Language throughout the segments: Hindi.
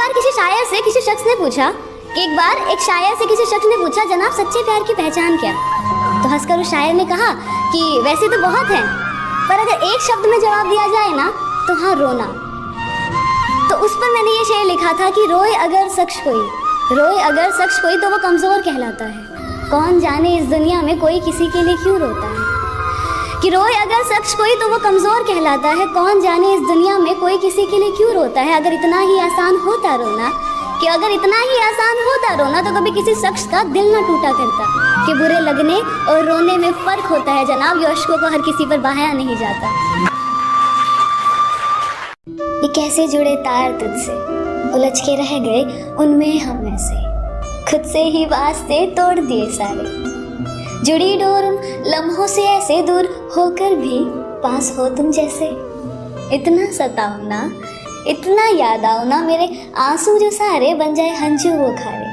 बार किसी शख्स ने पूछा जनाब सच्चे प्यार की पहचान क्या? तो हंसकर उस शायर ने कहा कि वैसे तो बहुत है, पर अगर एक शब्द में जवाब दिया जाए ना तो हाँ, रोना। तो उस पर मैंने ये शेर लिखा था कि रोए अगर शख्स कोई तो वो कमज़ोर कहलाता है। कौन जाने इस दुनिया में कोई किसी के लिए क्यों रोता है। कि रोए अगर शख्स कोई तो वो कमज़ोर कहलाता है। कौन जाने इस दुनिया में कोई किसी के लिए क्यों रोता है। अगर इतना ही आसान होता रोना तो कभी किसी शख्स का दिल ना टूटा करता। कि बुरे लगने और रोने में फ़र्क होता है जनाब, ये अश्कों को हर किसी पर बहाया नहीं जाता। ये कैसे जुड़े तार तुझसे, उलझ के रह गए उनमें हम ऐसे, खुद से ही वास्ते तोड़ दिए सारे। जुड़ी डोर उन लम्हों से ऐसे दूर होकर भी पास हो तुम जैसे। इतना सताओ ना, इतना याद आओ ना, मेरे आंसू जो सारे बन जाए हंजू वो खारे।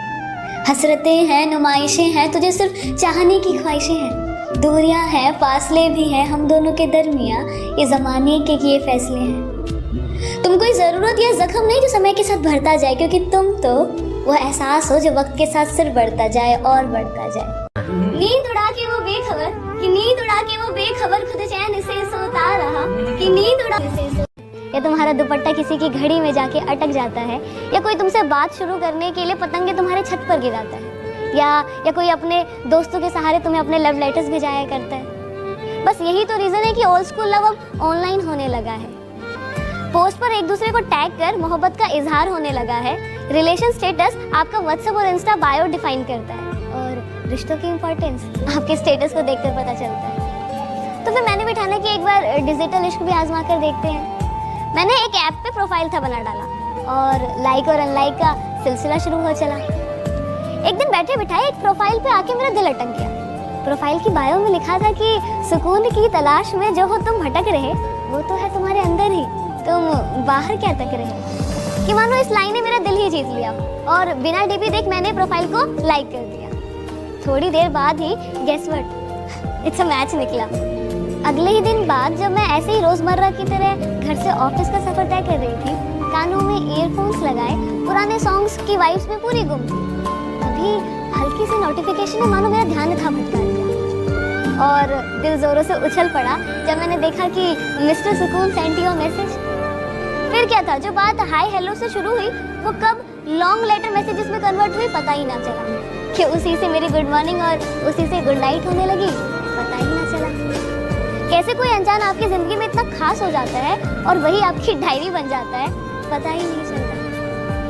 हसरतें हैं, नुमाइशें हैं, तुझे सिर्फ चाहने की ख्वाहिशें हैं। दूरियां हैं, फासले भी हैं हम दोनों के दरमियां, ये ज़माने के किए फैसले हैं। तुम कोई ज़रूरत या ज़ख्म नहीं जो समय के साथ भरता जाए, क्योंकि तुम तो वो एहसास हो जो वक्त के साथ सिर्फ बढ़ता जाए और बढ़ता जाए। नींद उड़ा के वो बेखबर खुद चैन से सोता रहा। कि नींद उड़ा से या तुम्हारा दुपट्टा किसी की घड़ी में जाके अटक जाता है, या कोई तुमसे बात शुरू करने के लिए पतंगे तुम्हारे छत पर गिराता है, या कोई अपने दोस्तों के सहारे तुम्हें अपने लव लेटर्स भिजाया करता है। बस यही तो रीज़न है कि ओल्ड स्कूल लव अब ऑनलाइन होने लगा है। पोस्ट पर एक दूसरे को टैग कर मोहब्बत का इजहार होने लगा है। रिलेशन स्टेटस आपका व्हाट्सएप और इंस्टा बायो डिफाइन करता है, और रिश्तों की इंपॉर्टेंस आपके स्टेटस को देखकर पता चलता है। तो फिर मैंने भी ठाना कि एक बार डिजिटल इश्क भी आजमा कर देखते हैं। मैंने एक ऐप पे प्रोफाइल था बना डाला, और लाइक और अनलाइक का सिलसिला शुरू हो चला। एक दिन बैठे बिठाए एक प्रोफाइल पे आके मेरा दिल अटक गया। प्रोफाइल की बायो में लिखा था कि सुकून की तलाश में जो हो तुम भटक रहे, वो तो है तुम्हारे अंदर ही, तुम बाहर क्या तक रहे। कि मानो इस लाइन ने मेरा दिल ही जीत लिया, और बिना डीपी देख मैंने प्रोफाइल को लाइक कर दिया। थोड़ी देर बाद ही guess what, it's a match निकला। अगले ही दिन बाद जब मैं ऐसे ही रोज़मर्रा की तरह घर से ऑफिस का सफ़र तय कर रही थी, कानों में ईयरफोन्स लगाए पुराने सॉन्ग्स की वाइब्स में पूरी गुम थी, तभी हल्की सी नोटिफिकेशन ने मानो मेरा ध्यान था भटका दिया, और दिल ज़ोरों से उछल पड़ा जब मैंने देखा कि मिस्टर सुकून सेंड योर मैसेज। फिर क्या था, जो बात हाय हेलो से शुरू हुई वो कब लॉन्ग लेटर मैसेजेस में कन्वर्ट हुई पता ही ना चला। कि उसी से मेरी गुड मॉर्निंग और उसी से गुड नाइट होने लगी, पता ही ना चला। कैसे कोई अनजान आपकी ज़िंदगी में इतना खास हो जाता है और वही आपकी डायरी बन जाता है, पता ही नहीं चलता।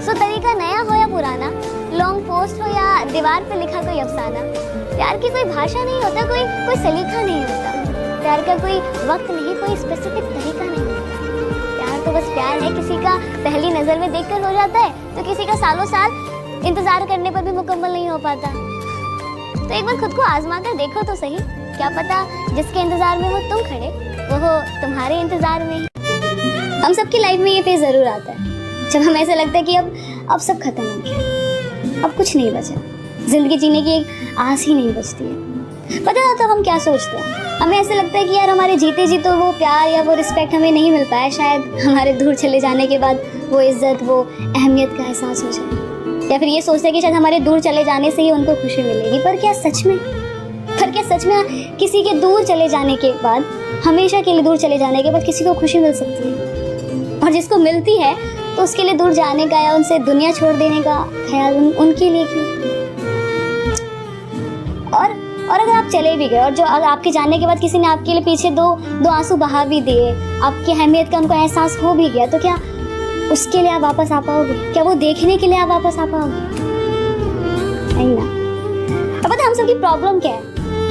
सो तरीका नया हो या पुराना, लॉन्ग पोस्ट हो या दीवार पे लिखा कोई अफसाना, प्यार की कोई भाषा नहीं होता, कोई सलीका नहीं होता। प्यार का कोई वक्त नहीं, कोई स्पेसिफिक तरीका नहीं होता। प्यार तो बस प्यार है, किसी का पहली नज़र में देखकर हो जाता है, तो किसी का सालों साल इंतज़ार करने पर भी मुकम्मल नहीं हो पाता। तो एक बार खुद को आजमा कर देखो तो सही, क्या पता जिसके इंतज़ार में हो तुम खड़े, वो हो तुम्हारे इंतज़ार में ही। हम सबकी लाइफ में ये फेज़ ज़रूर आता है जब हमें ऐसा लगता है कि अब सब खत्म हो गया, अब कुछ नहीं बचा, ज़िंदगी जीने की एक आस ही नहीं बचती है। पता ना तो हम क्या सोचते हैं, हमें ऐसा लगता है कि यार हमारे जीते जी तो वो प्यार या वो रिस्पेक्ट हमें नहीं मिल पाया, शायद हमारे दूर चले जाने के बाद वो इज़्ज़त, वो अहमियत का एहसास हो जाए। या फिर ये सोचते हैं कि शायद हमारे दूर चले जाने से ही उनको खुशी मिलेगी। पर क्या सच में किसी के दूर चले जाने के बाद, हमेशा के लिए दूर चले जाने के बाद किसी को खुशी मिल सकती है? और जिसको मिलती है तो उसके लिए दूर जाने का या उनसे दुनिया छोड़ देने का ख्याल उनके लिए क्यों? और अगर आप चले भी गए और जो आपके जाने के बाद किसी ने आपके लिए पीछे दो आंसू बहा भी दिए, आपकी अहमियत का उनको एहसास हो भी गया, तो क्या उसके लिए आप वापस आ पाओगे? क्या वो देखने के लिए आप वापस आ पाओगे? नहीं ना। अब पता है हम सबकी प्रॉब्लम क्या है,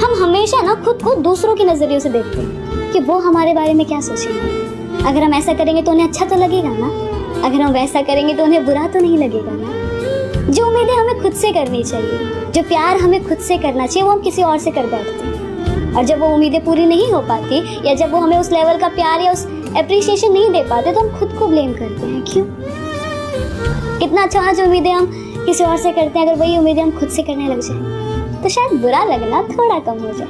हम हमेशा ना खुद को दूसरों के नज़रिए से देखते हैं कि वो हमारे बारे में क्या सोचेंगे। अगर हम ऐसा करेंगे तो उन्हें अच्छा तो लगेगा ना, अगर हम वैसा करेंगे तो उन्हें बुरा तो नहीं लगेगा ना। जो उम्मीदें हमें खुद से करनी चाहिए, जो प्यार हमें खुद से करना चाहिए, वो हम किसी और से कर बैठते हैं। और जब वो उम्मीदें पूरी नहीं हो पाती, या जब वो हमें उस लेवल का प्यार या उस एप्रिसिएशन नहीं दे पाते, तो हम खुद को ब्लेम करते हैं। क्यों? कितना अच्छा होना जो उम्मीदें हम किसी और से करते हैं, अगर वही उम्मीदें हम खुद से करने लग जाए तो शायद बुरा लगना थोड़ा कम हो जाए।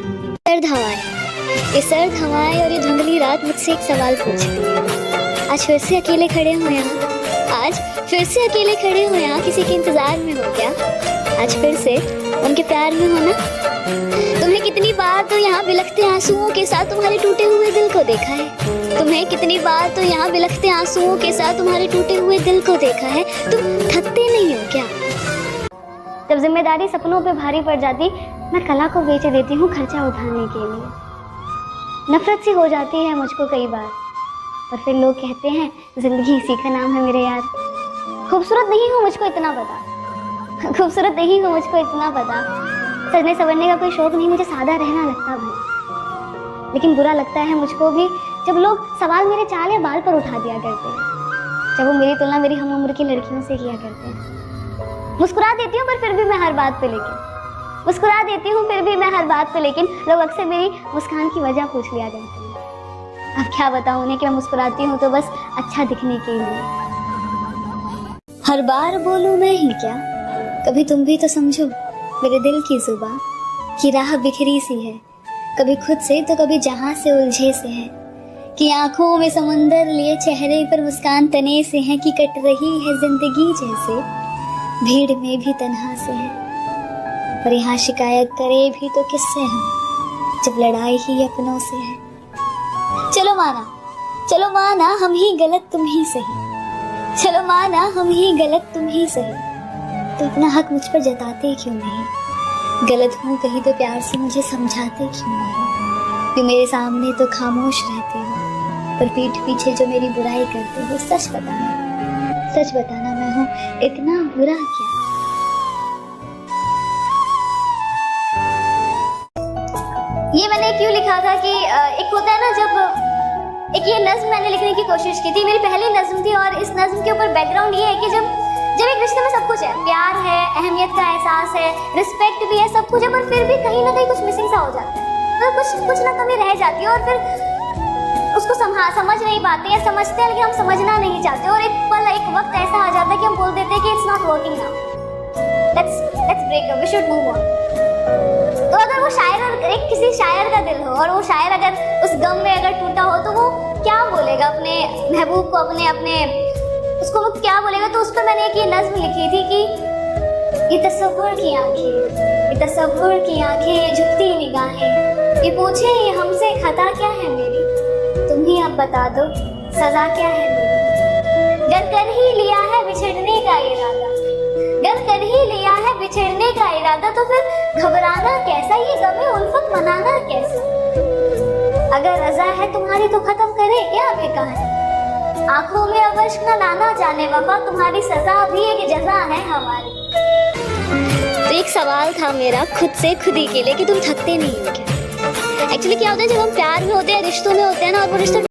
सर्द हवाएं और ये धुंधली रात मुझसे एक सवाल पूछती है, आज फिर से अकेले खड़े हो यहाँ, आज फिर से अकेले खड़े हो यहाँ, किसी के इंतजार में हो क्या? आज फिर से उनके प्यार में हो ना? तुम्हें कितनी बार तो यहाँ बिलखते आंसुओं के साथ तुम्हारे टूटे हुए दिल को देखा है। तुम्हें कितनी बार तो यहाँ बिलखते आंसुओं के साथ तुम्हारे टूटे हुए दिल को देखा है। तुम थकते नहीं हो क्या? जब जिम्मेदारी सपनों पे भारी पड़ जाती, मैं कला को बेच देती हूँ खर्चा उठाने के लिए। नफरत सी हो जाती है मुझको कई बार, और फिर लोग कहते हैं जिंदगी इसी का नाम है मेरे यार। खूबसूरत नहीं हूँ मुझको इतना पता, खूबसूरत नहीं हूँ मुझको इतना पता। सजने संवरने का कोई शौक नहीं, मुझे सादा रहना लगता भाई। लेकिन बुरा लगता है मुझको भी जब लोग सवाल मेरे चाल या बाल पर उठा दिया करते हैं, जब वो मेरी तुलना मेरी हम उम्र की लड़कियों से किया करते हैं। मुस्कुरा देती हूँ पर फिर भी मैं हर बात पे लेकिन मुस्कुरा देती हूँ फिर भी मैं हर बात पे लेकिन लोग अक्सर मेरी मुस्कान की वजह पूछ लिया करते हैं। अब क्या बताऊँ उन्हें कि मैं मुस्कुराती हूँ तो बस अच्छा दिखने के लिए। हर बार बोलूँ मैं ही क्या, कभी तुम भी तो समझो मेरे दिल की जुबां की राह बिखरी सी है, कभी खुद से तो कभी जहां से उलझे से है। कि आंखों में समंदर लिए चेहरे पर मुस्कान तने से है, कि कट रही है जिंदगी जैसे भीड़ में भी तन्हा से है। पर यहाँ शिकायत करे भी तो किससे हम, जब लड़ाई ही अपनों से है। चलो माना हम ही गलत तुम ही सही, चलो माना हम ही गलत तुम ही सही, तो अपना हक मुझ पर जताते क्यों नहीं? गलत हूँ कहीं तो प्यार से मुझे समझाते क्यों नहीं? कि मेरे सामने तो खामोश रहते हो, पर पीठ पीछे जो मेरी बुराई करते हो। सच बताना मैं हूँ इतना बुरा क्या? ये मैंने क्यों लिखा था कि एक होता है ना, जब एक ये नज्म मैंने लिखने की कोशिश की थी, मेरी पहली नज्म थी, और इस नज्म के ऊपर बैकग्राउंड ये है कि जब एक रिश्ते में सब कुछ है, प्यार है, अहमियत का एहसास है, रिस्पेक्ट भी है, सब कुछ है, पर फिर भी कहीं ना कहीं कुछ मिसिंग सा हो जाता है, तो कुछ ना कमी रह जाती है, और फिर उसको समझ नहीं पाते, या समझते हैं लेकिन हम समझना नहीं चाहते, और एक वक्त ऐसा आ जाता है कि हम बोल देते हैं कि it's not working now, let's break up, we should move on. तो अगर वो शायर, एक किसी शायर का दिल हो, और वो शायर अगर उस गम में अगर टूटा हो, तो वो क्या बोलेगा अपने महबूब को, अपने उसको वो क्या बोलेगा? तो उस पर मैंने एक ये नज्म लिखी थी कि ये तसव्वुर की आंखें, ये झुकती निगाहें, ये पूछे ये हमसे खता क्या है मेरी, तुम ही अब बता दो सजा क्या है मेरी। गर कर ही लिया है बिछड़ने का इरादा, तो फिर घबराना कैसा, ये गमे उल्फत मनाना कैसा? अगर रजा है तुम्हारी तो खत्म करे क्या बेकहानी, आंखों में अब अश्क न लाना जाने वफा, तुम्हारी सजा भी एक जजा है हमारी। तो एक सवाल था मेरा खुद से खुद ही के लिए कि तुम थकते नहीं हो क्या? एक्चुअली क्या होता है जब हम प्यार में होते हैं, रिश्तों में होते हैं ना, और वो रिश्ता